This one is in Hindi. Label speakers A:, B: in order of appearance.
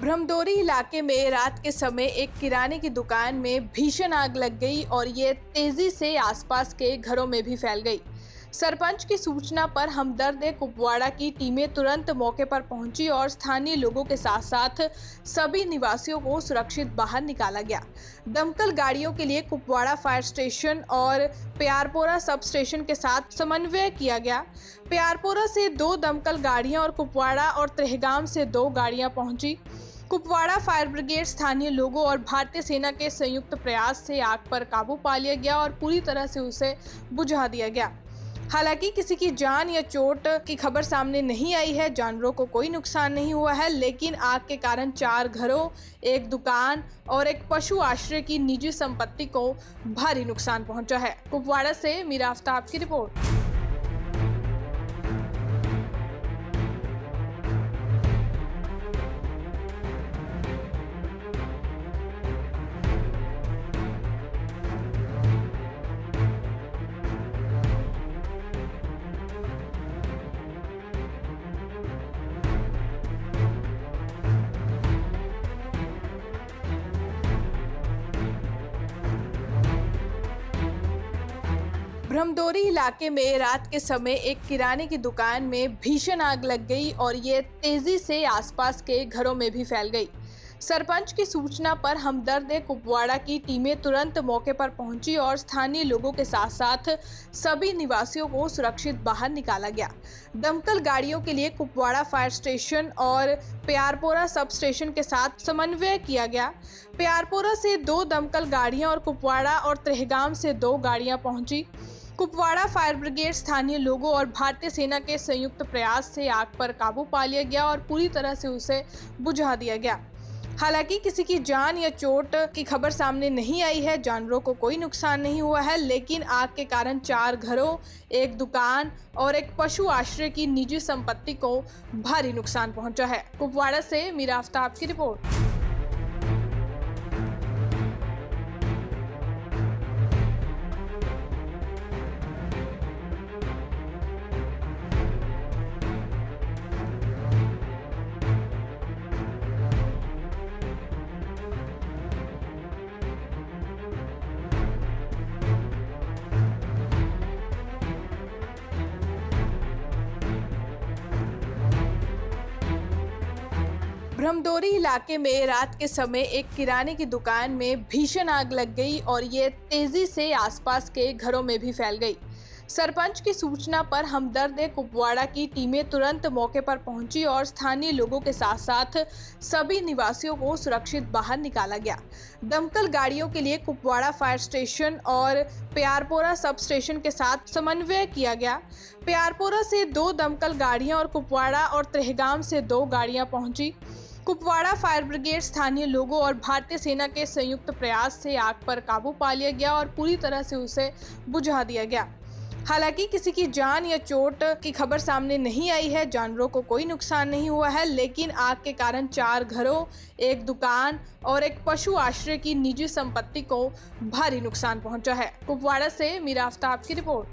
A: ब्रह्मदोरी इलाके में रात के समय एक किराने की दुकान में भीषण आग लग गई और ये तेजी से आसपास के घरों में भी फैल गई। सरपंच की सूचना पर हमदर्द कुपवाड़ा की टीमें तुरंत मौके पर पहुंची और स्थानीय लोगों के साथ साथ सभी निवासियों को सुरक्षित बाहर निकाला गया। दमकल गाड़ियों के लिए कुपवाड़ा फायर स्टेशन और प्यारपोरा सब स्टेशन के साथ समन्वय किया गया। प्यारपोरा से 2 दमकल गाड़ियां और कुपवाड़ा और त्रेहगाम से 2 गाड़ियां पहुंची। कुपवाड़ा फायर ब्रिगेड, स्थानीय लोगों और भारतीय सेना के संयुक्त प्रयास से आग पर काबू पा लिया गया और पूरी तरह से उसे बुझा दिया गया। हालांकि किसी की जान या चोट की खबर सामने नहीं आई है। जानवरों को कोई नुकसान नहीं हुआ है, लेकिन आग के कारण 4 घरों, एक दुकान और एक पशु आश्रय की निजी संपत्ति को भारी नुकसान पहुंचा है। कुपवाड़ा से मीरा आफ्ताब की रिपोर्ट। ब्रह्मदोरी इलाके में रात के समय एक किराने की दुकान में भीषण आग लग गई और ये तेजी से आसपास के घरों में भी फैल गई। सरपंच की सूचना पर हमदर्द कुपवाड़ा की टीमें तुरंत मौके पर पहुंची और स्थानीय लोगों के साथ साथ सभी निवासियों को सुरक्षित बाहर निकाला गया। दमकल गाड़ियों के लिए कुपवाड़ा फायर स्टेशन और प्यारपोरा सब स्टेशन के साथ समन्वय किया गया। प्यारपोरा से 2 दमकल गाड़ियां और कुपवाड़ा और त्रेहगाम से 2 गाड़ियां पहुंची। कुपवाड़ा फायर ब्रिगेड, स्थानीय लोगों और भारतीय सेना के संयुक्त प्रयास से आग पर काबू पा लिया गया और पूरी तरह से उसे बुझा दिया गया। हालांकि किसी की जान या चोट की खबर सामने नहीं आई है। जानवरों को कोई नुकसान नहीं हुआ है, लेकिन आग के कारण 4 घरों, एक दुकान और एक पशु आश्रय की निजी संपत्ति को भारी नुकसान पहुंचा है। कुपवाड़ा से मीरा आफ्ताब की रिपोर्ट। ब्रह्मदोरी इलाके में रात के समय एक किराने की दुकान में भीषण आग लग गई और ये तेजी से आसपास के घरों में भी फैल गई। सरपंच की सूचना पर हमदर्द कुपवाड़ा की टीमें तुरंत मौके पर पहुंची और स्थानीय लोगों के साथ साथ सभी निवासियों को सुरक्षित बाहर निकाला गया। दमकल गाड़ियों के लिए कुपवाड़ा फायर स्टेशन और प्यारपोरा सब स्टेशन के साथ समन्वय किया गया। प्यारपोरा से 2 दमकल गाड़ियां और कुपवाड़ा और त्रेहगाम से 2 गाड़ियां पहुंची। कुपवाड़ा फायर ब्रिगेड, स्थानीय लोगों और भारतीय सेना के संयुक्त प्रयास से आग पर काबू पा लिया गया और पूरी तरह से उसे बुझा दिया गया। हालांकि किसी की जान या चोट की खबर सामने नहीं आई है। जानवरों को कोई नुकसान नहीं हुआ है, लेकिन आग के कारण 4 घरों, एक दुकान और एक पशु आश्रय की निजी संपत्ति को भारी नुकसान पहुंचा है। कुपवाड़ा से मीरा आफ्ताब की रिपोर्ट।